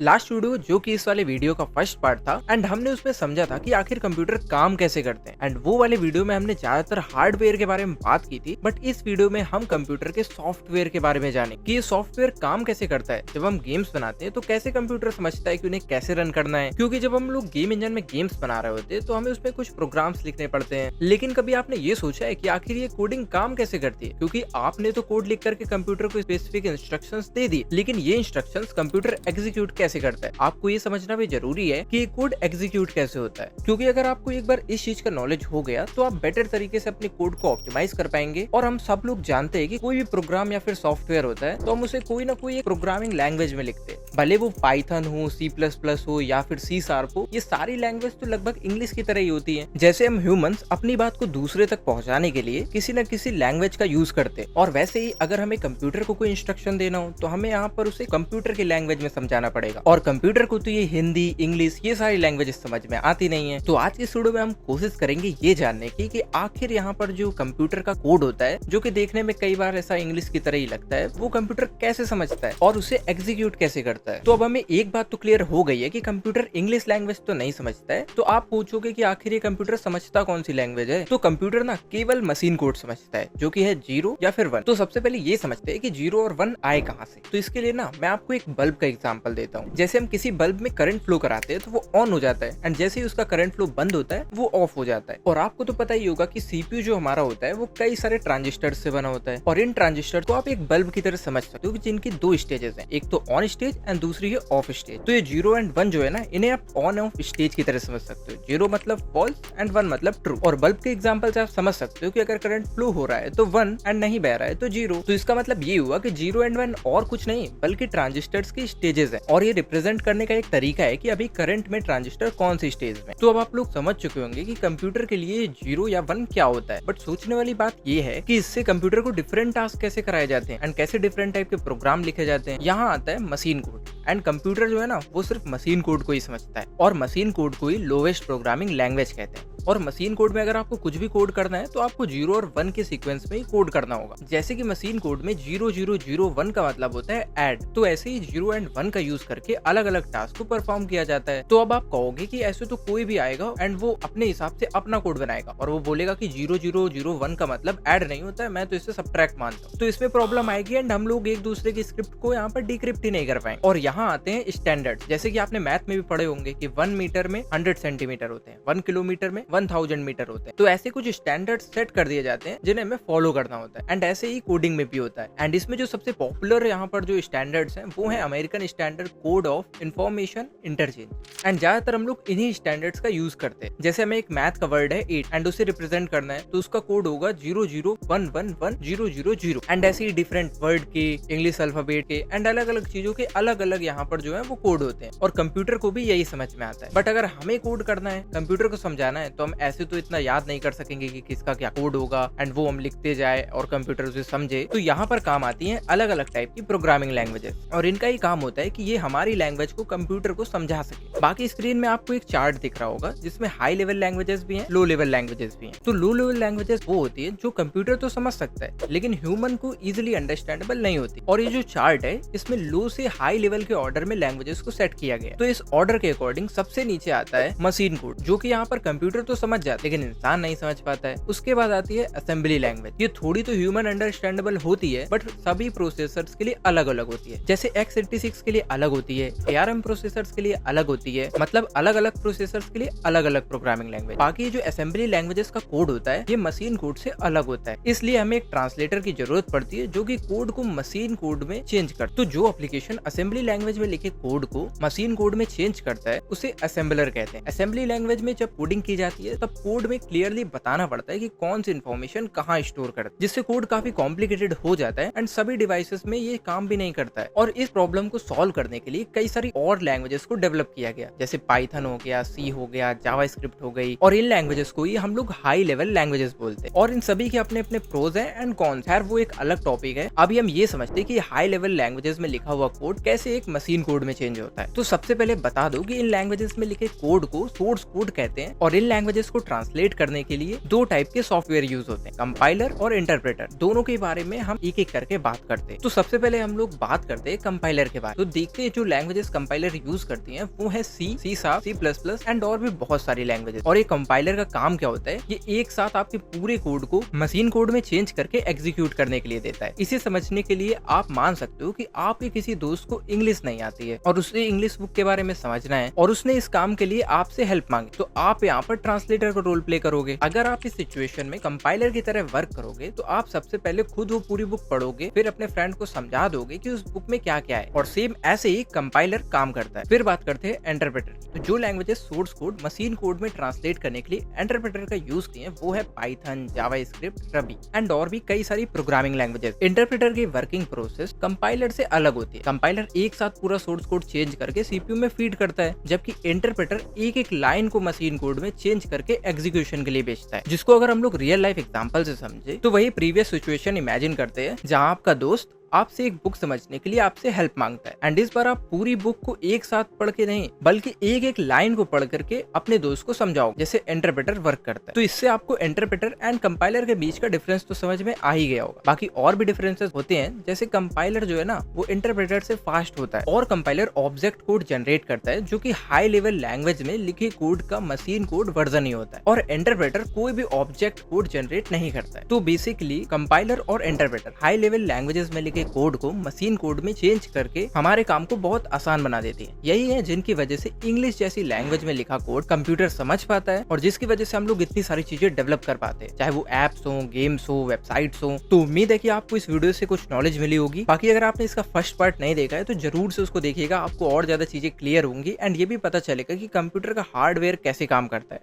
Last video जो कि इस वाले वीडियो का फर्स्ट पार्ट था एंड हमने उसमें समझा था कि आखिर कंप्यूटर काम कैसे करते हैं एंड वो वाले वीडियो में हमने ज्यादातर हार्डवेयर के बारे में बात की थी। बट इस वीडियो में हम कंप्यूटर के सॉफ्टवेयर के बारे में जाने कि ये सॉफ्टवेयर काम कैसे करता है। जब हम गेम्स बनाते हैं तो कैसे कंप्यूटर समझता है कि उन्हें कैसे रन करना है, क्योंकि जब हम लोग गेम इंजन में गेम्स बना रहे होते हैं तो हमें उसमें कुछ प्रोग्राम्स लिखने पड़ते हैं। लेकिन कभी आपने ये सोचा है कि आखिर ये कोडिंग काम कैसे करती है? क्योंकि आपने तो कोड लिख करके कंप्यूटर को स्पेसिफिक इंस्ट्रक्शंस दे दी, लेकिन ये इंस्ट्रक्शंस कंप्यूटर एग्जीक्यूट कैसे करता है? आपको ये समझना भी जरूरी है कि कोड एग्जीक्यूट कैसे होता है, क्योंकि अगर आपको एक बार इस चीज का नॉलेज हो गया तो आप बेटर तरीके से अपने कोड को ऑप्टिमाइज कर पाएंगे। और हम सब लोग जानते हैं कि कोई भी प्रोग्राम या फिर सॉफ्टवेयर होता है तो हम उसे कोई ना कोई एक प्रोग्रामिंग लैंग्वेज में लिखते हैं, भले वो पाइथन हो, C++ हो या फिर C# हो। ये सारी लैंग्वेज तो लगभग इंग्लिश की तरह ही होती है। जैसे हम ह्यूमंस अपनी बात को दूसरे तक पहुंचाने के लिए किसी न किसी लैंग्वेज का यूज करते हैं, और वैसे ही अगर हमें कंप्यूटर को कोई इंस्ट्रक्शन देना हो तो हमें यहाँ पर उसे कंप्यूटर की लैंग्वेज में समझाना पड़ेगा। और कंप्यूटर को तो ये हिंदी, इंग्लिश, ये सारी लैंग्वेजेस समझ में आती नहीं है। तो आज की इस वीडियो में हम कोशिश करेंगे ये जानने की कि आखिर यहाँ पर जो कंप्यूटर का कोड होता है, जो कि देखने में कई बार ऐसा इंग्लिश की तरह ही लगता है, वो कंप्यूटर कैसे समझता है और उसे एग्जीक्यूट कैसे करता है। तो अब हमें एक बात तो क्लियर हो गई है कि कंप्यूटर इंग्लिश लैंग्वेज तो नहीं समझता है। तो आप पूछोगे कि आखिर ये कंप्यूटर समझता कौन सी लैंग्वेज है? तो कंप्यूटर ना केवल मशीन कोड समझता है, जो कि है 0 या फिर 1। तो सबसे पहले ये समझते हैं कि 0 और 1 आए कहाँ से। तो इसके लिए ना मैं आपको एक बल्ब का एग्जांपल देता हूँ। जैसे हम किसी बल्ब में करंट फ्लो कराते हैं तो वो ऑन हो जाता है, एंड जैसे ही उसका करंट फ्लो बंद होता है वो ऑफ हो जाता है। और आपको तो पता ही होगा कि सीपीयू जो हमारा होता है वो कई सारे ट्रांजिस्टर से बना होता है, और इन ट्रांजिस्टर को आप एक बल्ब की तरह समझ सकते हो, जिनकी दो स्टेजेस हैं, एक तो ऑन स्टेज एंड दूसरी है ऑफ स्टेज। तो ये 0 एंड 1 जो है ना, इन्हें आप ऑन ऑफ स्टेज की तरह समझ सकते हो। 0 मतलब फॉल्स एंड 1 मतलब ट्रू। और बल्ब के एग्जांपल से आप समझ सकते हो कि अगर करंट फ्लो हो रहा है तो 1 एंड नहीं बह रहा है तो 0। तो इसका मतलब ये हुआ कि 0 एंड 1 और कुछ नहीं बल्कि ट्रांजिस्टर्स की स्टेजेस है, और ये रिप्रेजेंट करने का एक तरीका है कि अभी करंट में ट्रांजिस्टर कौन सी स्टेज में। तो अब आप लोग समझ चुके होंगे कि कंप्यूटर के लिए 0 या 1 क्या होता है। बट सोचने वाली बात ये है कि इससे कंप्यूटर को डिफरेंट टास्क कैसे कराए जाते हैं एंड कैसे डिफरेंट टाइप के प्रोग्राम लिखे जाते हैं। यहाँ आता है मशीन कोड। एंड कंप्यूटर जो है ना, वो सिर्फ मशीन कोड को ही समझता है, और मशीन कोड को ही लोवेस्ट प्रोग्रामिंग लैंग्वेज कहते हैं। और मशीन कोड में अगर आपको कुछ भी कोड करना है तो आपको 0 और 1 के सीक्वेंस में ही कोड करना होगा। जैसे कि मशीन कोड में 0 0 0 1 का मतलब होता है ऐड, तो ऐसे ही 0 एंड 1 का यूज करके अलग अलग टास्क को परफॉर्म किया जाता है। तो अब आप कहोगे कि ऐसे तो कोई भी आएगा एंड वो अपने हिसाब से अपना कोड बनाएगा, और वो बोलेगा कि 0 0 0 1 का मतलब ऐड नहीं होता है, मैं तो इसे सबट्रैक्ट मानता हूँ। तो इसमें प्रॉब्लम आएगी एंड हम लोग एक दूसरे की स्क्रिप्ट को यहाँ पर डिक्रिप्ट ही नहीं कर पाएंगे। और यहाँ आते हैं स्टैंडर्ड। जैसे कि आपने मैथ में भी पढ़े होंगे कि 1 मीटर में 100 सेंटीमीटर होते हैं, 1 किलोमीटर में 1000 मीटर होते हैं। तो ऐसे कुछ स्टैंडर्ड सेट कर दिए जाते हैं जिन्हें हमें फॉलो करना होता है। एंड ऐसे ही कोडिंग में भी होता है। एंड इसमें जो सबसे पॉपुलर यहाँ पर जो स्टैंडर्ड्स हैं वो है American standard code of information interchange. And ज्यादातर हम लोग इन्हीं स्टैंडर्ड्स का यूज करते हैं। जैसे हमें एक मैथ का वर्ड है 8 एंड उसे रिप्रेजेंट करना है तो उसका कोड होगा 0 0 1 1 1 0 0 0। एंड ऐसे ही डिफरेंट वर्ड के, इंग्लिश अल्फाबेट के एंड अलग अलग चीजों के अलग अलग यहाँ पर जो है वो कोड होते हैं, और कंप्यूटर को भी यही समझ में आता है। बट अगर हमें कोड करना है, कंप्यूटर को समझाना है, तो हम ऐसे तो इतना याद नहीं कर सकेंगे कि किसका क्या कोड होगा एंड वो हम लिखते जाए और कंप्यूटर उसे समझे। तो यहाँ पर काम आती है अलग अलग टाइप की प्रोग्रामिंग लैंग्वेजेस, और इनका ही काम होता है कि ये हमारी लैंग्वेज को कंप्यूटर को समझा सके। बाकी स्क्रीन में आपको एक चार्ट दिख रहा होगा जिसमें हाई लेवल लैंग्वेजेस भी हैं, लो लेवल लैंग्वेजेस भी हैं। तो लो लेवल लैंग्वेजेस वो होती है जो कंप्यूटर तो समझ सकता है लेकिन ह्यूमन को इजिली अंडरस्टैंडेबल नहीं होती। और ये जो चार्ट है इसमें लो से हाई लेवल के ऑर्डर में लैंग्वेजेस को सेट किया गया। तो इस ऑर्डर के अकॉर्डिंग सबसे नीचे आता है मशीन कोड, जो कि यहाँ पर कंप्यूटर तो समझ जाता है लेकिन इंसान नहीं समझ पाता है। उसके बाद आती है असेंबली लैंग्वेज। ये थोड़ी तो ह्यूमन अंडरस्टैंडेबल होती है बट सभी प्रोसेसर्स के लिए अलग अलग होती है। जैसे x86 के लिए अलग होती है, ARM प्रोसेसर्स के लिए अलग होती है, मतलब अलग अलग प्रोसेसर्स के लिए अलग अलग प्रोग्रामिंग लैंग्वेज। बाकी जो असेंबली लैंग्वेजेस का कोड होता है ये मशीन कोड से अलग होता है, इसलिए हमें एक ट्रांसलेटर की जरूरत पड़ती है जो कि कोड को मशीन कोड में चेंज कर। तो जो एप्लीकेशन असेंबली लैंग्वेज में लिखे कोड को मशीन कोड में चेंज करता है उसे असेंबलर कहते हैं। असेंबली लैंग्वेज में जब कोडिंग की जाती है तब कोड में क्लियरली बताना पड़ता है कि कौन सी इन्फॉर्मेशन कहाँ स्टोर करता है, जिससे कोड काफी कॉम्प्लिकेटेड हो जाता है एंड सभी डिवाइसेस में ये काम भी नहीं करता है। और इस प्रॉब्लम को सॉल्व करने के लिए कई सारी और लैंग्वेजेस को डेवलप किया गया, जैसे पाइथन हो गया, C हो गया, जावास्क्रिप्ट हो गई, और इन लैंग्वेजेस को ही हम लोग हाई लेवल लैंग्वेजेस बोलते हैं। और इन सभी के अपने अपने प्रोज हैं एंड कॉन्स, खैर वो एक अलग टॉपिक है। अभी हम ये समझते हैं कि हाई लेवल लैंग्वेजेस में लिखा हुआ कोड कैसे एक मशीन कोड में चेंज होता है। तो सबसे पहले बता दो कि इन लैंग्वेजेस में लिखे कोड को सोर्स कोड कहते हैं, और इन लैंग्वेजेस को ट्रांसलेट करने के लिए दो टाइप के सॉफ्टवेयर यूज होते हैं, कंपाइलर और इंटरप्रेटर। दोनों के बारे में हम एक एक करके बात करते हैं। तो सबसे पहले हम लोग बात करते हैं कंपाइलर के बारे में। तो देखते हैं जो लैंग्वेजेस कंपाइलर यूज करती हैं वो है सी, सी शार्प, C++ एंड और भी बहुत सारी लैंग्वेजेस। और ये कंपाइलर का काम क्या होता है, ये एक साथ आपके पूरे कोड को मशीन कोड में चेंज करके एग्जीक्यूट करने के लिए देता है। इसे समझने के लिए आप मान सकते हो कि आपके किसी दोस्त को इंग्लिश नहीं आती है और उसे इंग्लिश बुक के बारे में समझना है और उसने इस काम के लिए आपसे हेल्प मांगी, तो आप यहाँ पर ट्रांसलेटर का रोल प्ले करोगे। अगर आप इस सिचुएशन में कंपाइलर की तरह वर्क करोगे तो आप सबसे पहले खुद वो पूरी बुक पढ़ोगे, फिर अपने फ्रेंड को समझा दोगे कि उस बुक में क्या क्या है, और सेम ऐसे ही कंपाइलर काम करता है। फिर बात करते हैं इंटरप्रेटर की। तो जो languages source code machine code में ट्रांसलेट करने के लिए इंटरप्रेटर का यूज किए वो है पाइथन, जावास्क्रिप्ट, रबी एंड और भी कई सारी प्रोग्रामिंग लैंग्वेजेस। इंटरप्रेटर की वर्किंग प्रोसेस कंपाइलर से अलग होती है। कंपाइलर एक साथ पूरा सोर्स कोड चेंज करके सीपीयू में फीड करता है, जबकि इंटरप्रेटर एक एक लाइन को मशीन कोड में चेंज करके एग्जीक्यूशन के लिए भेजता है। जिसको अगर हम लोग रियल लाइफ एग्जांपल से समझे तो वही प्रीवियस सिचुएशन इमेजिन करते हैं जहां आपका दोस्त आपसे एक बुक समझने के लिए आपसे हेल्प मांगता है, एंड इस बार आप पूरी बुक को एक साथ पढ़ के नहीं बल्कि एक एक लाइन को पढ़ करके अपने दोस्त को समझाओ, जैसे इंटरप्रेटर वर्क करता है। तो इससे आपको इंटरप्रेटर एंड कंपाइलर के बीच का डिफरेंस तो समझ में आ ही गया होगा। बाकी और भी डिफरेंसेस होते हैं, जैसे कंपाइलर जो है ना वो इंटरप्रेटर से फास्ट होता है और कंपाइलर ऑब्जेक्ट कोड जनरेट करता है जो कि हाई लेवल लैंग्वेज में लिखे कोड का मशीन कोड वर्जन ही होता है, और इंटरप्रेटर कोई भी ऑब्जेक्ट कोड जनरेट नहीं करता है। तो बेसिकली कंपाइलर और इंटरप्रेटर हाई लेवल लैंग्वेजेस में लिखे कोड को मशीन कोड में चेंज करके हमारे काम को बहुत आसान बना देती है। यही है जिनकी वजह से इंग्लिश जैसी लैंग्वेज में लिखा कोड कंप्यूटर समझ पाता है और जिसकी वजह से हम लोग इतनी सारी चीजें डेवलप कर पाते हैं, चाहे वो एप्स हो, गेम्स हो, वेबसाइट्स हो। तो उम्मीद है कि आपको इस वीडियो से कुछ नॉलेज मिली होगी। बाकी अगर आपने इसका फर्स्ट पार्ट नहीं देखा है तो जरूर से उसको देखिएगा, आपको और ज्यादा चीजें क्लियर होंगी एंड ये भी पता चलेगा कि कंप्यूटर का हार्डवेयर कैसे काम करता है।